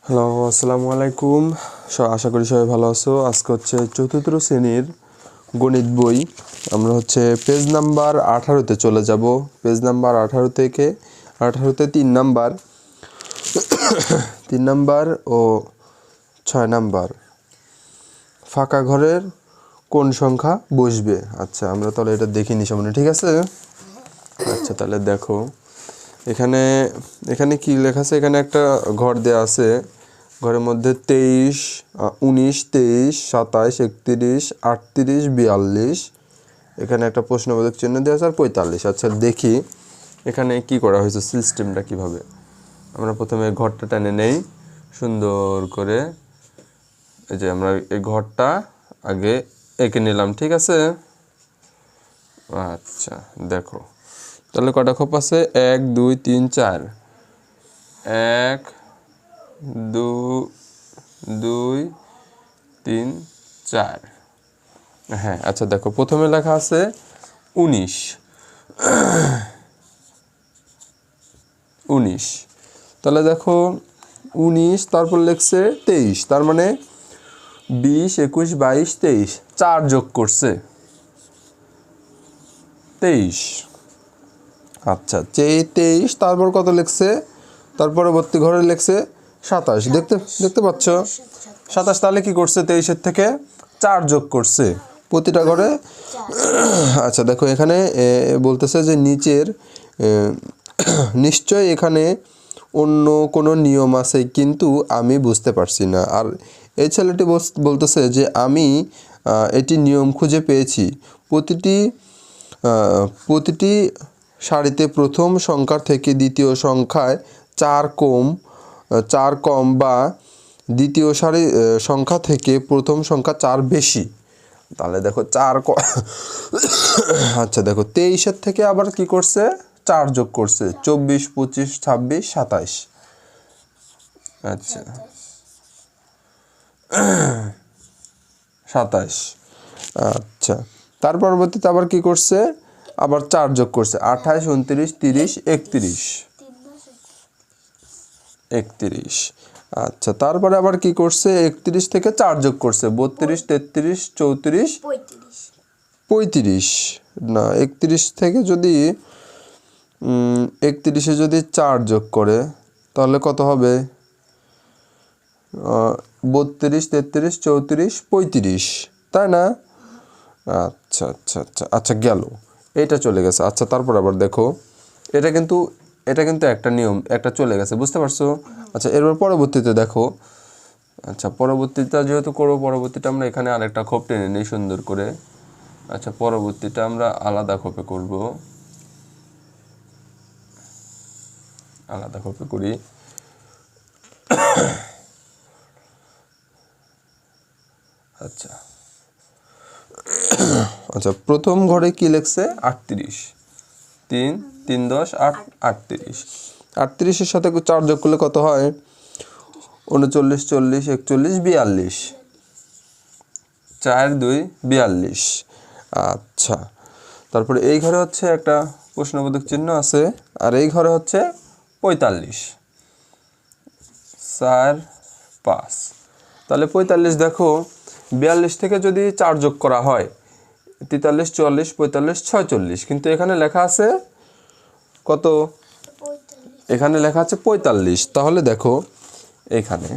Hello, আসসালামু আলাইকুম। আশা করি সবাই ভালো আছো। আজকে হচ্ছে চতুর্থ শ্রেণীর গণিত বই। আমরা হচ্ছে পেজ নাম্বার 18-তে চলে যাব। পেজ নাম্বার 18 থেকে 18-তে 3 নাম্বার ও 6 নাম্বার ফাঁকা ঘরের কোন সংখ্যা বসবে। আচ্ছা, আমরা তাহলে এটা দেখিনি সামনে, ঠিক আছে? আচ্ছা, তাহলে দেখো এখানে এখানে কি লেখা আছে। এখানে একটা ঘর দেয়া আছে। ঘরের মধ্যে 23, 19, 23, 27, 31, 38, 42। এখানে একটা প্রশ্নবোধক চিহ্ন দেওয়া আছে আর 45। আচ্ছা, দেখি এখানে কি করা হয়েছে, সিস্টেমটা কিভাবে। আমরা প্রথমে ঘরটা টেনে নেই সুন্দর করে। এই যে আমরা এই ঘরটা আগে এঁকে নিলাম, ঠিক আছে? আচ্ছা, দেখো তাহলে কটা খোপ আছে? 1, 2, 3, 4। 1, 2, 3, 4। হ্যাঁ, আচ্ছা দেখো প্রথমে লেখা আছে 19। 19, তাহলে দেখো 19, তারপর লিখছে 23, তার মানে 20, 21, 22, 23, 4 যোগ করছে 23। আচ্ছা, 23, তারপর কত লিখছে? তার পরবর্তী ঘরে লিখছে 27। দেখতে পাচ্ছ 27, তাহলে কি করছে? 23-এর থেকে 4 যোগ করছে প্রতিটা ঘরে। আচ্ছা দেখো এখানে বলতেছে যে নিচের নিশ্চয় এখানে অন্য কোনো নিয়ম আছে, কিন্তু আমি বুঝতে পারছি না। আর এই ছেলেটি বলতেছে যে আমি এটি নিয়ম খুঁজে পেয়েছি। প্রতিটি সারিতে প্রথম সংখ্যা থেকে দ্বিতীয় সংখ্যায় 4 কম বা দ্বিতীয় সারি সংখ্যা থেকে প্রথম সংখ্যা 4 বেশি। তাহলে দেখো আচ্ছা দেখো 23-এর থেকে আবার কি করছে? 4 যোগ করছে 24, 25, 26, 27। আচ্ছা 27। আচ্ছা, তার পরবর্তীতে আবার কি করছে? আবার 4 যোগ করছে 28, 29, 30, 31। 31। আচ্ছা, তারপরে আবার কি করছে? 31 থেকে 4 যোগ করছে 32, 33, 34, 35। না, 31 থেকে যদি 31-এ যদি 4 যোগ করে তাহলে কত হবে? 32, 33, 34, 35, তাই না? আচ্ছা আচ্ছা আচ্ছা আচ্ছা, গেল, এইটা চলে গেছে। আচ্ছা, তারপর আবার দেখো এটা কিন্তু একটা নিয়ম, একটা চলে গেছে, বুঝতে পারছো? আচ্ছা, এরপর পরবর্তীতে দেখো। আচ্ছা, পরবর্তীটা যেহেতু করবো, পরবর্তীটা আমরা এখানে আরেকটা খোপ টেনে নিই সুন্দর করে। আচ্ছা, পরবর্তীটা আমরা আলাদা খোপে করব, আলাদা খোপে করি। আচ্ছা আচ্ছা, প্রথম ঘরে কি লিখছে? 38। 3, 3, 10, 8, 38। 38-এর সাথে 4 যোগ করলে কত হয়? 39, 40, 41, 42। 4, 2, 42। আচ্ছা, তারপরে এই ঘরে হচ্ছে একটা প্রশ্নবোধক চিহ্ন আছে, আর এই ঘরে হচ্ছে 45। 4, 5। তাহলে 45 দেখো 42 থেকে যদি 4 যোগ করা হয় 43, 44, 45, 46, কিন্তু এখানে লেখা আছে কত? এখানে লেখা আছে 45। তাহলে দেখো এখানে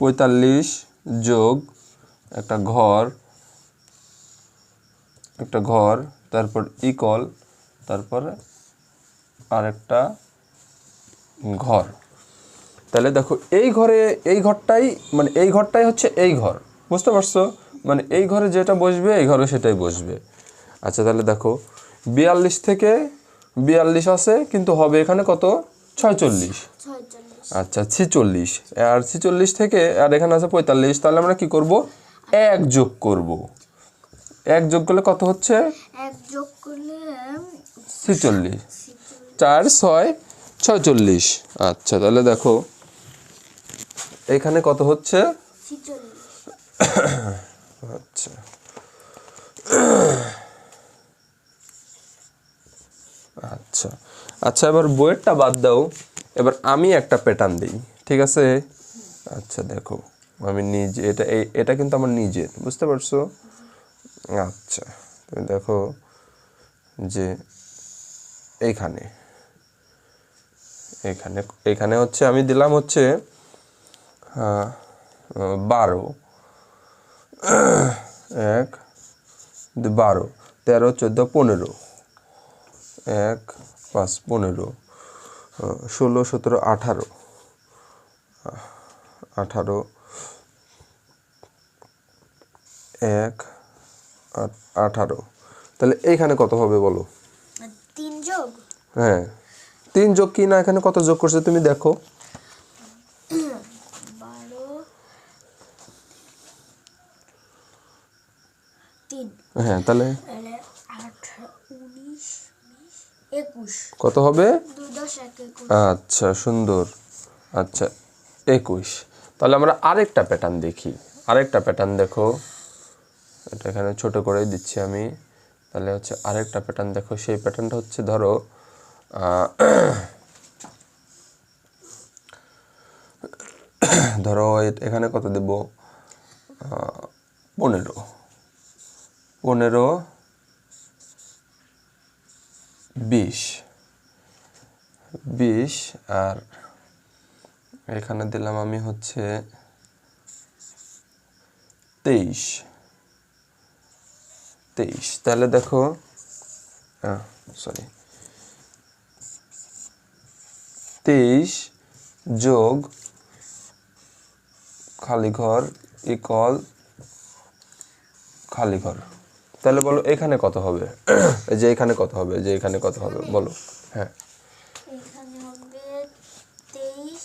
45 যোগ একটা ঘর, তারপর ইকল, তারপর আরেকটা ঘর। তাহলে দেখো এই ঘরটাই মানে এই ঘরটাই হচ্ছে এই ঘর, বুঝতে পারছো? মানে এই ঘরে যেটা বসবে এই ঘরে সেটাই বসবে। আচ্ছা, তাহলে দেখো 42 থেকে 42 আছে, কিন্তু হবে এখানে কত? 46। আচ্ছা 46, আর 46 থেকে আর এখানে আছে 45, তাহলে আমরা কি করব? 1 যোগ করব। 1 যোগ করলে কত হচ্ছে? 46। 4, 6, 46। আচ্ছা, তাহলে দেখো এখানে কত হচ্ছে? আচ্ছা আচ্ছা আচ্ছা, এবার বইয়েরটা বাদ দাও, এবার আমি একটা প্যাটার্ন দিই, ঠিক আছে? আচ্ছা দেখো, আমি নিজে এটা কিন্তু আমার নিজের, বুঝতে পারছো? আচ্ছা তুমি দেখো যে এইখানে এখানে এখানে হচ্ছে আমি দিলাম হচ্ছে 12, 1 2 12 13 14 15, 1 5 15 16 17 18 18 1 18। তাহলে এইখানে কত হবে বলো? 3 যোগ, হ্যাঁ 3 যোগ কি না, এখানে কত যোগ করছে তুমি দেখো। 12 3, হ্যাঁ তাহলে 18 19 20 21, কত হবে? 2 10 21। আচ্ছা সুন্দর। আচ্ছা 21। তাহলে আমরা আরেকটা প্যাটার্ন দেখি, আরেকটা প্যাটার্ন দেখো, এটা এখানে ছোট করেই দিচ্ছি আমি। তাহলে হচ্ছে আরেকটা প্যাটার্ন দেখো, সেই প্যাটার্নটা হচ্ছে ধরো ধরো এখানে কত দেব? 15 15 20 20 আর এখানে দিলাম আমি হচ্ছে 23 23। তাহলে দেখো সরি 23 যোগ খালি ঘর ইকুয়াল খালি ঘর। তাহলে বলো এখানে কত হবে? এই যে এখানে কত হবে, যে এখানে কত হবে বলো? হ্যাঁ এখানে হবে 23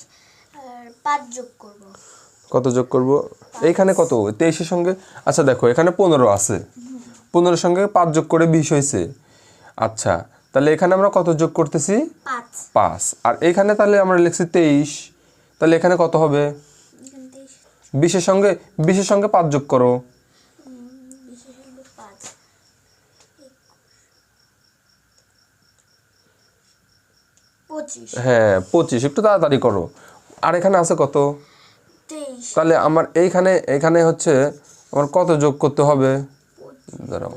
আর 5 যোগ করব। কত যোগ করব? এইখানে কত? 23-এর সঙ্গে, আচ্ছা দেখো এখানে 15 আছে, 15-এর সঙ্গে 5 যোগ করে 20 হয়েছে। আচ্ছা তাহলে এখানে আমরা কত যোগ করতেছি? 5। 5। আর এখানে তাহলে আমরা লিখছি 23, তাহলে এখানে কত হবে? এখানে 23 20-এর সঙ্গে 5 যোগ করো। 20 এর সঙ্গে 5 25 হ্যাঁ 25, একটু তাড়াতাড়ি করো। আর এখানে আছে কত? 23 তাহলে আমার এখানে হচ্ছে আমার কত যোগ করতে হবে? দাঁড়াও,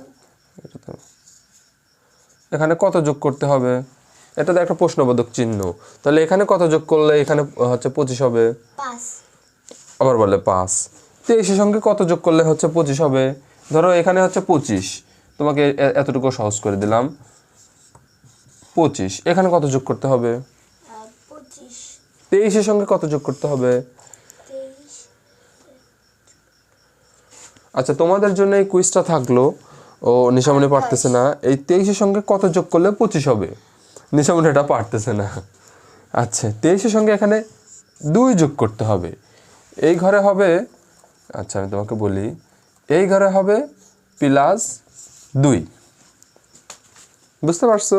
এখানে কত যোগ করতে হবে? এটা তো একটা প্রশ্নবোধক চিহ্ন। তাহলে এখানে কত যোগ করলে এখানে হচ্ছে 25 হবে? 5। আবার বলে 5। 23-এর সঙ্গে কত যোগ করলে হচ্ছে 25 হবে? ধরো এখানে হচ্ছে 25, তোমাকে এতটুকু সহজ করে দিলাম। 25 এখানে কত যোগ করতে হবে? 25 23-এর সঙ্গে কত যোগ করতে হবে? 23 আচ্ছা তোমাদের জন্য এই কুইজটা থাকলো। ও নিশামণি পারতেছে না, এই 23-এর সঙ্গে কত যোগ করলে 25 হবে? নিশামণি এটা পারতেছে না। আচ্ছা 23-এর সঙ্গে এখানে 2 যোগ করতে হবে। এই ঘরে হবে, আচ্ছা আমি তোমাকে বলি, এই ঘরে হবে +2। বুঝতে পারছো?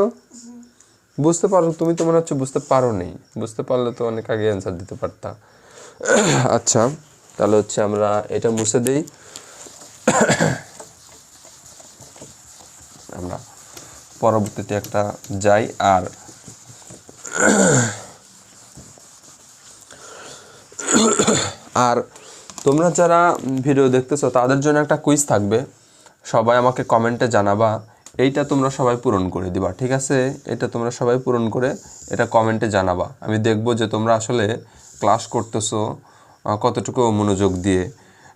বুঝতে পারো তুমি তো মনে হচ্ছে বুঝতে পারো নি, বুঝতে পারলে তো অনেক আগে অ্যান্সার দিতে পারতা। আচ্ছা তাহলে হচ্ছে আমরা এটা মুছে দেই, আমরা পরবর্তীতে একটা যাই। আর আর তোমরা যারা ভিডিও দেখতেছো তাদের জন্য একটা কুইজ থাকবে, সবাই আমাকে কমেন্টে জানাবা, এইটা তোমরা সবাই পূরণ করে দিবা, ঠিক আছে? এটা তোমরা সবাই পূরণ করে এটা কমেন্টে জানাবা। আমি দেখব যে তোমরা আসলে ক্লাস করতেছো, কতটুকু মনোযোগ দিয়ে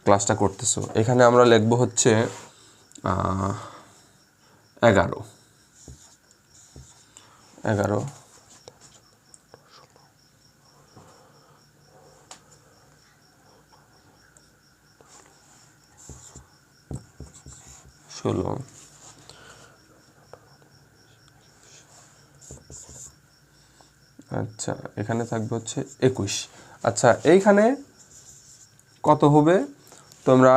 ক্লাসটা করতেছো। এখানে আমরা লিখব হচ্ছে 11 11 16 আচ্ছা এখানে থাকবে হচ্ছে 21। আচ্ছা এইখানে কত হবে তোমরা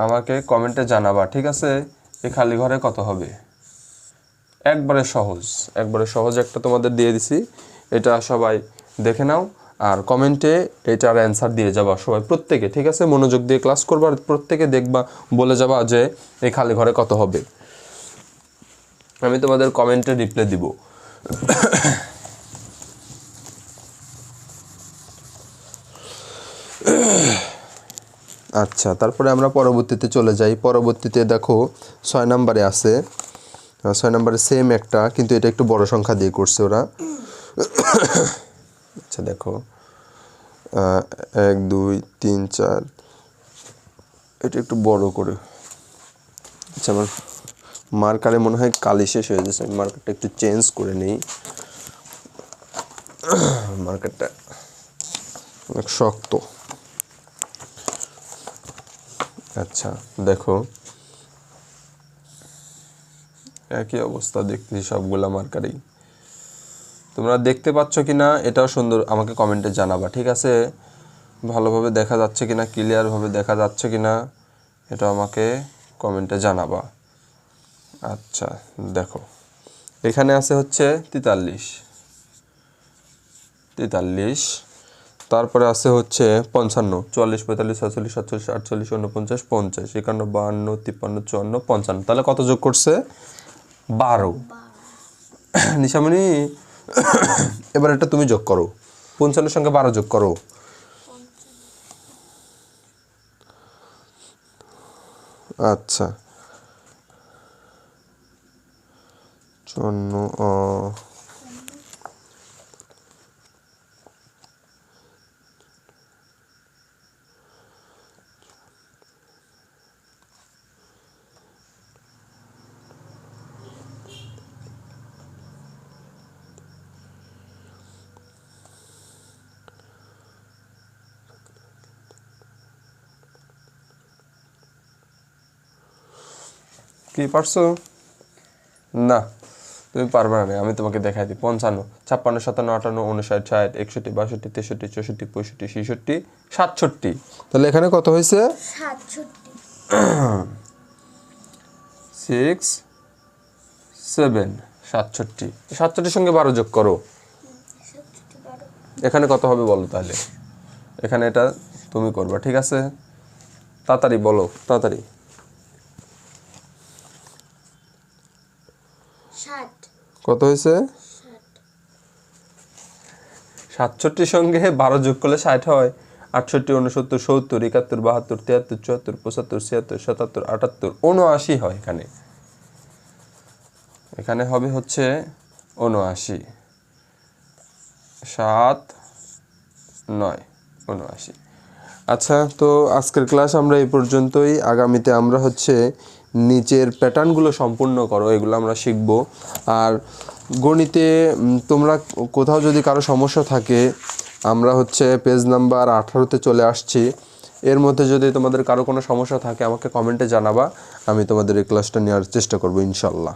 আমাকে কমেন্টে জানাবা, ঠিক আছে? এই খালি ঘরে কত হবে? একবারে সহজ একটা তোমাদের দিয়ে দিছি, এটা সবাই দেখে নাও আর কমেন্টে এটার অ্যান্সার দিয়ে যাবা সবাই, প্রত্যেকে, ঠিক আছে? মনোযোগ দিয়ে ক্লাস করবা, প্রত্যেকে দেখবা, বলে যাবা যে এই খালি ঘরে কত হবে। আমি তোমাদের কমেন্টে রিপ্লাই দিব। আচ্ছা, তারপরে আমরা পরবর্তীতে চলে যাই। পরবর্তীতে দেখো 6 নম্বরে আছে, 6 নম্বরে সেম একটা, কিন্তু এটা একটু বড় সংখ্যা দিয়ে করছে ওরা। আচ্ছা দেখো 1 2 3 4, এটা একটু বড় করে। আচ্ছা আমার মার্কারে মনে হয় কালি শেষ হয়ে যাচ্ছে, আমি মার্কারটা একটু চেঞ্জ করে নিই। মার্কারটা অনেক শক্ত। আচ্ছা দেখো একই অবস্থা দেখতেছি সবগুলা মার্কারেই। তোমরা দেখতে পাচ্ছ কিনা এটাও সুন্দর আমাকে কমেন্টে জানাবা, ঠিক আছে? ভালোভাবে দেখা যাচ্ছে কিনা, ক্লিয়ারভাবে দেখা যাচ্ছে কিনা এটা আমাকে কমেন্টে জানাবা। আচ্ছা দেখো এখানে আছে হচ্ছে 43, তারপরে আছে হচ্ছে 55, 44 45 46 47 48 49 50 51 52 53 54 55। তাহলে কত যোগ করছে? 12। নিশামণি এবার এটা তুমি যোগ করো, 55 সঙ্গে 12 যোগ করো। আচ্ছা 54 কি পারছো? না তুমি পারবে না, আমি তোমাকে দেখাই দিই। 55 56 57 58 59 60 61 62 63 64 65 66 67। তাহলে এখানে কত হয়েছে? 6 7 67। 67 সঙ্গে 12 যোগ করো, এখানে কত হবে বলো তাহলে? এখানে এটা তুমি করবা, ঠিক আছে? তাড়াতাড়ি বলো, তাড়াতাড়ি। 60 কত হয়েছে? 67 সঙ্গে 12 যোগ করলে 60 হয়। 68 69 70 71 72 73 74 75 76 77 78 79 হয়। এখানে হবে হচ্ছে 79, 7 9 79। আচ্ছা তো আজকের ক্লাস আমরা এই পর্যন্তই। আগামীতে আমরা হচ্ছে নিচের প্যাটার্নগুলো সম্পূর্ণ করো, এগুলো আমরা শিখব। আর গণিতে তোমরা কোথাও যদি কারো সমস্যা থাকে, আমরা হচ্ছে পেজ নাম্বার 18-তে চলে আসছি। এর মধ্যে যদি তোমাদের কারো কোনো সমস্যা থাকে আমাকে কমেন্টে জানাবা, আমি তোমাদের এই ক্লাসটা নেওয়ার চেষ্টা করব ইনশাল্লাহ।